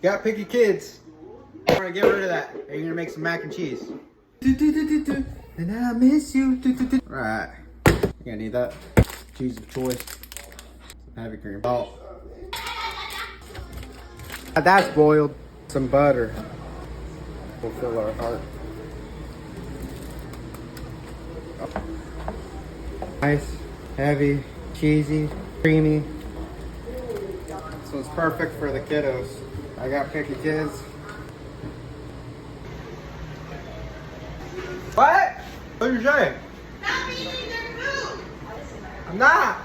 Got picky kids. I'm gonna get rid of that. Are you gonna make some mac and cheese? And I miss you. Alright. You're gonna need that. Cheese of choice. Some heavy cream. Oh. That's boiled. Some butter. We'll fill our heart. Nice, heavy, cheesy, creamy. So it's perfect for the kiddos. I got picky kids. What? What are you saying? Stop eating their food! I'm not.